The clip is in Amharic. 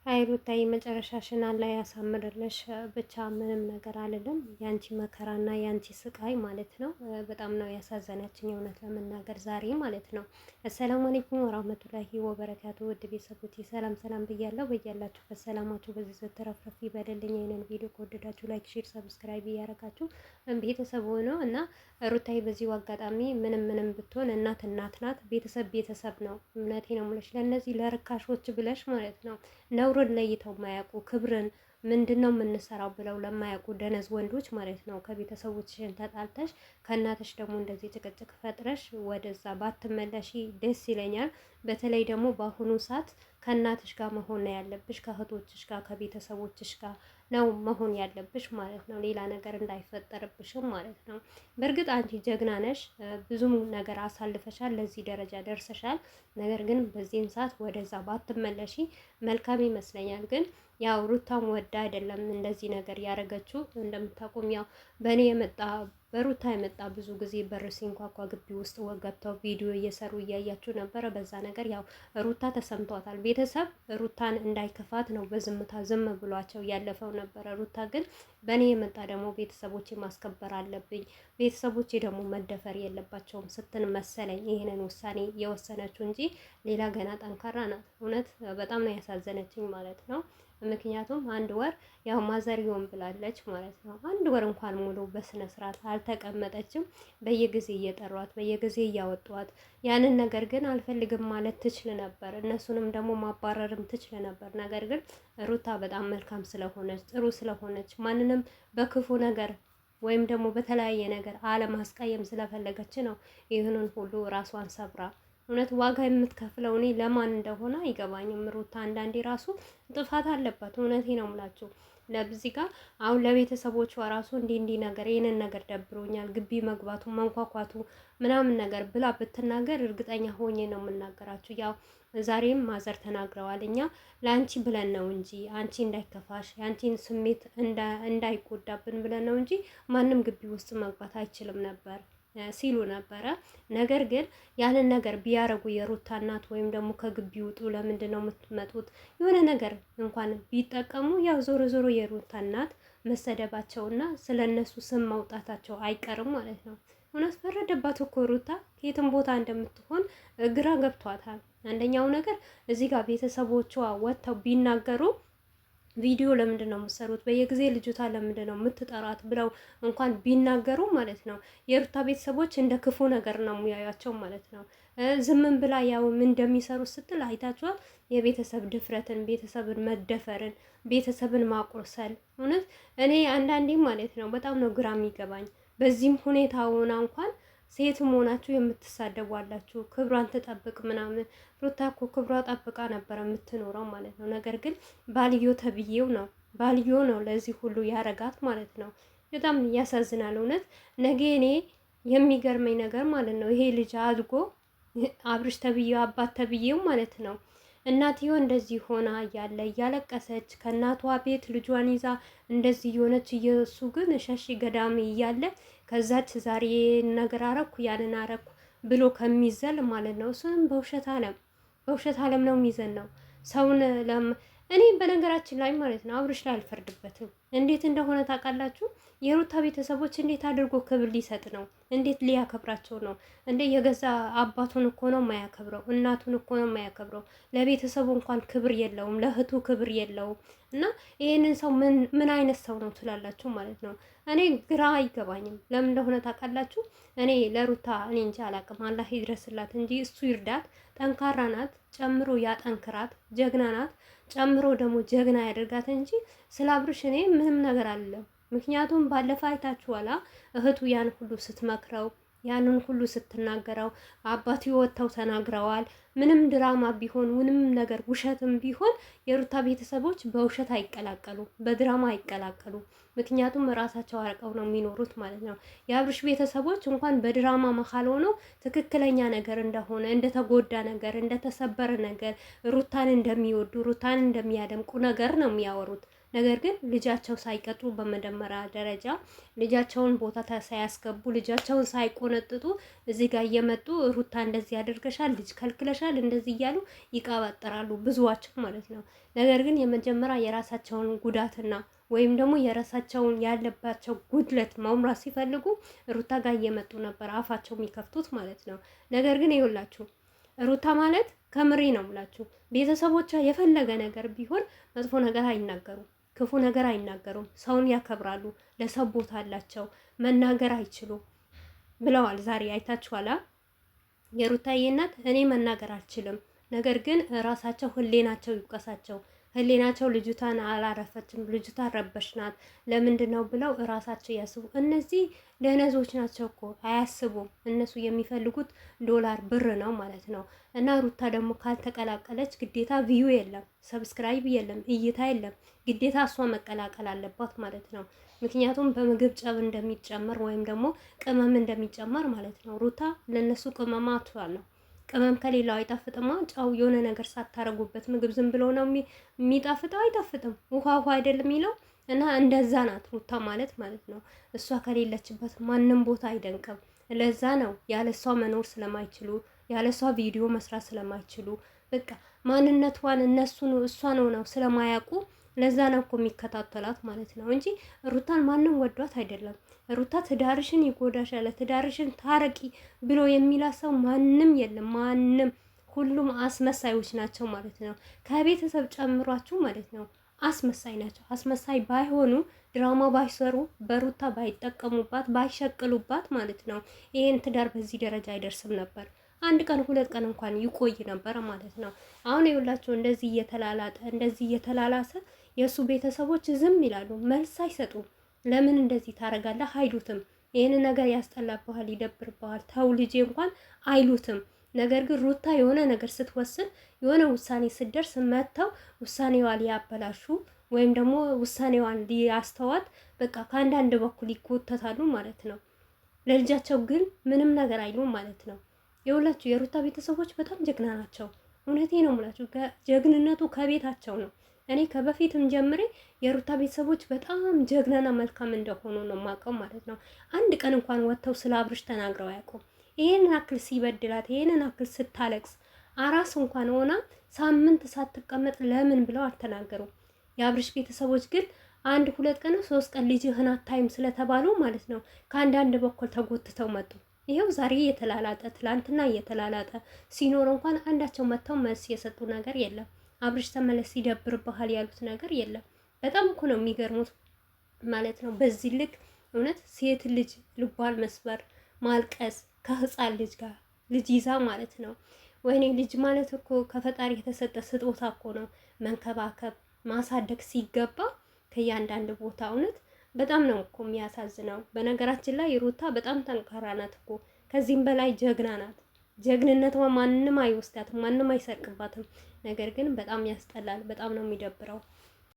አይ ሩታዬ መጨረሻሽን አላህ ያሳምርልሽ። ብቻ ምንም ነገር አልልም። ያንቺ መከራና ያንቺ ስቃይ ማለት ነው በጣም ነው ያሳዘነችኝ እውነት ለመናገር ዛሬ ማለት ነው። አሰላሙ አለይኩም ወራህመቱላሂ ወበረካቱ። ውድ ቤተሰቦቼ ሰላም ሰላም ብያለሁ። በያላችሁበት ሰላማችሁ በዚህ ዘተረፍረፍ ይበልልኝ። ይሄንን ቪዲዮ ከወደዳችሁ ላይክ፣ ሼር፣ ሰብስክራይብ እያደረጋችሁ ቤተሰብ ሆኖ እና ሩታዬ በዚሁ አጋጣሚ ምንም ብትሆን እናት እናት ናት፣ ቤተሰብ ቤተሰብ ነው። እምነቴ ነው የምልሽ ለእነዚህ ለርካሾች ብለሽ ማለት ነው ነውርን ለይተው ማያውቁ ክብርን ምንድን ነው የምንሰራው ብለው ለማያውቁ ደነዝ ወንዶች ማለት ነው ከቤተሰቦችሽን ተጣልተሽ ከእናትሽ ደግሞ እንደዚህ ጭቅጭቅ ፈጥረሽ ወደዛ ባትመለሺ ደስ ይለኛል። በተለይ ደግሞ በአሁኑ ሰዓት ከእናትሽ ጋር መሆን ነው ያለብሽ፣ ከእህቶችሽ ጋር ከቤተሰቦችሽ ጋር ነው መሆን ያለብሽ ማለት ነው። ሌላ ነገር እንዳይፈጠርብሽም ማለት ነው። በእርግጥ አንቺ ጀግና ነሽ፣ ብዙም ነገር አሳልፈሻል፣ ለዚህ ደረጃ ደርሰሻል። ነገር ግን በዚህን ሰዓት ወደዛ ባትመለሺ መልካም ይመስለኛል። ግን ያው ሩታም ወዳ አይደለም እንደዚህ ነገር ያደረገችው። እንደምታውቁም ያው በእኔ የመጣ በሩታ የመጣ ብዙ ጊዜ በር ሲንኳኳ ግቢ ውስጥ ገብተው ቪዲዮ እየሰሩ እያያችሁ ነበረ። በዛ ነገር ያው ሩታ ተሰምቷታል። ቤተሰብ ሩታን እንዳይከፋት ነው በዝምታ ዝም ብሏቸው ያለፈው ነበረ። ሩታ ግን በእኔ የመጣ ደግሞ ቤተሰቦቼ ማስከበር አለብኝ፣ ቤተሰቦቼ ደግሞ መደፈር የለባቸውም ስትል መሰለኝ ይህንን ውሳኔ የወሰነችው እንጂ ሌላ ገና ጠንካራ ናት። እውነት በጣም ነው ያሳዘነችኝ ማለት ነው። ምክንያቱም አንድ ወር ያው ማዘሪውን ብላለች ማለት ነው። አንድ ወር እንኳን ሙሉ በስነ ስርዓት አልተቀመጠችም። በየጊዜ እየጠሯት በየጊዜ እያወጧት ያንን ነገር ግን አልፈልግም ማለት ትችል ነበር። እነሱንም ደግሞ ማባረርም ትችል ነበር። ነገር ግን ሩታ በጣም መልካም ስለሆነች ጥሩ ስለሆነች ማንንም በክፉ ነገር ወይም ደግሞ በተለያየ ነገር አለማስቀየም ስለፈለገች ነው ይህንን ሁሉ ራሷን ሰብራ እውነት ዋጋ የምትከፍለው እኔ ለማን እንደሆነ አይገባኝም። ሩታ አንዳንዴ ራሱ ጥፋት አለባት። እውነቴ ነው የምላችሁ ለብዚህ ጋር አሁን ለቤተሰቦቿ ራሱ እንዲህ ነገር ይህንን ነገር ደብሮኛል፣ ግቢ መግባቱ መንኳኳቱ ምናምን ነገር ብላ ብትናገር እርግጠኛ ሆኜ ነው የምናገራችሁ። ያው ዛሬም ማዘር ተናግረዋል። እኛ ለአንቺ ብለን ነው እንጂ አንቺ እንዳይከፋሽ የአንቺን ስሜት እንዳይጎዳብን ብለን ነው እንጂ ማንም ግቢ ውስጥ መግባት አይችልም ነበር ሲሉ ነበረ። ነገር ግን ያንን ነገር ቢያረጉ የሩታ እናት ወይም ደግሞ ከግቢ ውጡ፣ ለምንድን ነው የምትመጡት? የሆነ ነገር እንኳን ቢጠቀሙ ያው ዞሮ ዞሮ የሩታ እናት መሰደባቸውና ስለ እነሱ ስም ማውጣታቸው አይቀርም ማለት ነው። እውነት ፈረደባት እኮ ሩታ ከየትም ቦታ እንደምትሆን ግራ ገብቷታል። አንደኛው ነገር እዚህ ጋር ቤተሰቦቿ ወጥተው ቢናገሩ ቪዲዮ ለምንድን ነው የምትሰሩት? በየጊዜ ልጅቷ ለምንድን ነው የምትጠራት? ብለው እንኳን ቢናገሩ ማለት ነው የሩታ ቤተሰቦች እንደ ክፉ ነገር ነው የሚያዩቸው ማለት ነው። ዝምን ብላ ያው ምን እንደሚሰሩ ስትል አይታችኋል። የቤተሰብ ድፍረትን፣ ቤተሰብን መደፈርን፣ ቤተሰብን ማቆሰል። እውነት እኔ አንዳንዴ ማለት ነው በጣም ነው ግራ የሚገባኝ። በዚህም ሁኔታ ሆና እንኳን ሴት መሆናችሁ የምትሳደቡ አላችሁ። ክብሯን ትጠብቅ ምናምን። ሩታ እኮ ክብሯ ጠብቃ ነበረ የምትኖረው ማለት ነው። ነገር ግን ባልዮ ነው ለዚህ ሁሉ ያረጋት ማለት ነው። በጣም ያሳዝናል እውነት። ነገ እኔ የሚገርመኝ ነገር ማለት ነው ይሄ ልጅ አድጎ አብርሽ ተብዬው አባት ተብዬው ማለት ነው እናትዮ እንደዚህ ሆና እያለ እያለቀሰች ከእናቷ ቤት ልጇን ይዛ እንደዚህ የሆነች እየሱ ግን ሸሺ ገዳሚ እያለ ከዛች ዛሬ ነገር አረኩ ያንን አረኩ ብሎ ከሚዘል ማለት ነው። እሱንም በውሸት ዓለም ነው የሚዘን ነው ሰውን እኔ በነገራችን ላይ ማለት ነው አብርሽ ላይ አልፈርድበትም። እንዴት እንደሆነ ታውቃላችሁ? የሩታ ቤተሰቦች እንዴት አድርጎ ክብር ሊሰጥ ነው? እንዴት ሊያከብራቸው ነው? እንዴ የገዛ አባቱን እኮ ነው የማያከብረው፣ እናቱን እኮ ነው የማያከብረው። ለቤተሰቡ እንኳን ክብር የለውም፣ ለእህቱ ክብር የለውም። እና ይሄንን ሰው ምን አይነት ሰው ነው ትላላችሁ ማለት ነው? እኔ ግራ አይገባኝም። ለምን እንደሆነ ታውቃላችሁ? እኔ ለሩታ እኔ እንጂ አላውቅም። አላህ ይድረስላት እንጂ እሱ ይርዳት። ጠንካራ ናት፣ ጨምሮ ያጠንክራት። ጀግና ናት፣ ጨምሮ ደግሞ ጀግና ያደርጋት እንጂ ስለ አብርሽ እኔ ምንም ነገር አለም። ምክንያቱም ባለፈ አይታችኋላ እህቱ ያን ሁሉ ስትመክረው ያንን ሁሉ ስትናገረው አባቱ ወጥተው ተናግረዋል። ምንም ድራማ ቢሆን ምንም ነገር ውሸትም ቢሆን የሩታ ቤተሰቦች በውሸት አይቀላቀሉ፣ በድራማ አይቀላቀሉ። ምክንያቱም ራሳቸው አርቀው ነው የሚኖሩት ማለት ነው። የአብርሽ ቤተሰቦች እንኳን በድራማ መሀል ሆነው ትክክለኛ ነገር እንደሆነ እንደተጎዳ ነገር እንደተሰበረ ነገር ሩታን እንደሚወዱ ሩታን እንደሚያደምቁ ነገር ነው የሚያወሩት። ነገር ግን ልጃቸው ሳይቀጡ በመጀመሪያ ደረጃ ልጃቸውን ቦታ ሳያስገቡ ልጃቸውን ሳይቆነጥጡ እዚህ ጋር እየመጡ ሩታ እንደዚህ ያደርገሻል፣ ልጅ ከልክለሻል፣ እንደዚህ እያሉ ይቀባጠራሉ ብዙዋቸው ማለት ነው። ነገር ግን የመጀመሪያ የራሳቸውን ጉዳትና ወይም ደግሞ የራሳቸውን ያለባቸው ጉድለት መምራት ሲፈልጉ ሩታ ጋር እየመጡ ነበር አፋቸው የሚከፍቱት ማለት ነው። ነገር ግን ይኸውላችሁ ሩታ ማለት ከምሬ ነው ብላችሁ ቤተሰቦቿ የፈለገ ነገር ቢሆን መጥፎ ነገር አይናገሩም፣ ክፉ ነገር አይናገሩም። ሰውን ያከብራሉ፣ ለሰው ቦታ አላቸው፣ መናገር አይችሉም ብለዋል። ዛሬ አይታችኋላ። የሩታዬ እናት እኔ መናገር አልችልም፣ ነገር ግን ራሳቸው ህሌናቸው ይውቀሳቸው። ህሌናቸው ልጅቷን አላረፈችም፣ ልጅቷን ረበሽናት ለምንድን ነው ብለው እራሳቸው ያስቡ። እነዚህ ደነዞች ናቸው እኮ አያስቡም። እነሱ የሚፈልጉት ዶላር ብር ነው ማለት ነው። እና ሩታ ደግሞ ካልተቀላቀለች ግዴታ ቪዩ የለም፣ ሰብስክራይብ የለም፣ እይታ የለም። ግዴታ እሷ መቀላቀል አለባት ማለት ነው። ምክንያቱም በምግብ ጨብ እንደሚጨመር ወይም ደግሞ ቅመም እንደሚጨመር ማለት ነው። ሩታ ለነሱ ቅመማ ነው። ቅመም ከሌላው አይጣፍጥማ። ጫው የሆነ ነገር ሳታረጉበት ምግብ ዝም ብሎ ነው የሚጣፍጠው? አይጣፍጥም። ውሃ ውሃ አይደል የሚለው እና እንደዛ ናት ሩታ ማለት ነው። እሷ ከሌለችበት ማንም ቦታ አይደንቅም። ለዛ ነው ያለ እሷ መኖር ስለማይችሉ ያለ እሷ ቪዲዮ መስራት ስለማይችሉ በቃ ማንነቷን እሷ ነው ስለማያውቁ ለዛ ነው እኮ የሚከታተላት ማለት ነው እንጂ ሩታን ማንም ወዷት አይደለም። ሩታ ትዳርሽን ይጎዳሻል፣ ትዳርሽን ታረቂ ብሎ የሚላት ሰው ማንም የለም። ማንም ሁሉም አስመሳዮች ናቸው ማለት ነው። ከቤተሰብ ጨምሯችሁ ማለት ነው። አስመሳይ ናቸው። አስመሳይ ባይሆኑ ድራማ ባይሰሩ በሩታ ባይጠቀሙባት ባይሸቅሉባት ማለት ነው ይሄን ትዳር በዚህ ደረጃ አይደርስም ነበር። አንድ ቀን ሁለት ቀን እንኳን ይቆይ ነበር ማለት ነው። አሁን ይኸውላችሁ እንደዚህ እየተላላሰ የእሱ ቤተሰቦች ዝም ይላሉ፣ መልስ አይሰጡም። ለምን እንደዚህ ታረጋለህ አይሉትም። ይህን ነገር ያስጠላብሃል፣ ይደብርብሃል፣ ተው ልጄ እንኳን አይሉትም። ነገር ግን ሩታ የሆነ ነገር ስትወስን የሆነ ውሳኔ ስትደርስ መጥተው ውሳኔዋን ሊያበላሹ ወይም ደግሞ ውሳኔዋን ሊያስተዋት በቃ ከአንዳንድ በኩል ይጎተታሉ ማለት ነው። ለልጃቸው ግን ምንም ነገር አይሉም ማለት ነው። የሁላችሁ የሩታ ቤተሰቦች በጣም ጀግና ናቸው። እውነቴ ነው የምላችሁ፣ ጀግንነቱ ከቤታቸው ነው። እኔ ከበፊትም ጀምሬ የሩታ ቤተሰቦች በጣም ጀግናና መልካም እንደሆኑ ነው የማውቀው ማለት ነው። አንድ ቀን እንኳን ወጥተው ስለ አብርሽ ተናግረው አያውቁም። ይሄንን አክል ሲበድላት፣ ይሄንን አክል ስታለቅስ አራስ እንኳን ሆና ሳምንት ሳትቀመጥ ለምን ብለው አልተናገሩም። የአብርሽ ቤተሰቦች ግን አንድ ሁለት ቀን ሶስት ቀን ልጅህን አታይም ስለተባሉ ማለት ነው ከአንዳንድ በኩል ተጎትተው መጡ። ይሄው ዛሬ እየተላላጠ ትላንትና እየተላላጠ ሲኖር እንኳን አንዳቸው መጥተው መልስ የሰጡ ነገር የለም። አብርሽ ተመለስ ይደብርብሃል ያሉት ነገር የለም። በጣም እኮ ነው የሚገርሙት ማለት ነው። በዚህ ልክ እውነት ሴት ልጅ ልቧን መስበር ማልቀስ ከህፃን ልጅ ጋር ልጅ ይዛ ማለት ነው። ወይኔ ልጅ ማለት እኮ ከፈጣሪ የተሰጠ ስጦታ እኮ ነው። መንከባከብ ማሳደግ ሲገባ ከእያንዳንድ ቦታ እውነት በጣም ነው እኮ የሚያሳዝነው። በነገራችን ላይ ሩታ በጣም ጠንካራ ናት እኮ ከዚህም በላይ ጀግና ናት። ጀግንነቷ ማንም አይወስዳትም፣ ማንም አይሰርቅባትም። ነገር ግን በጣም ያስጠላል። በጣም ነው የሚደብረው።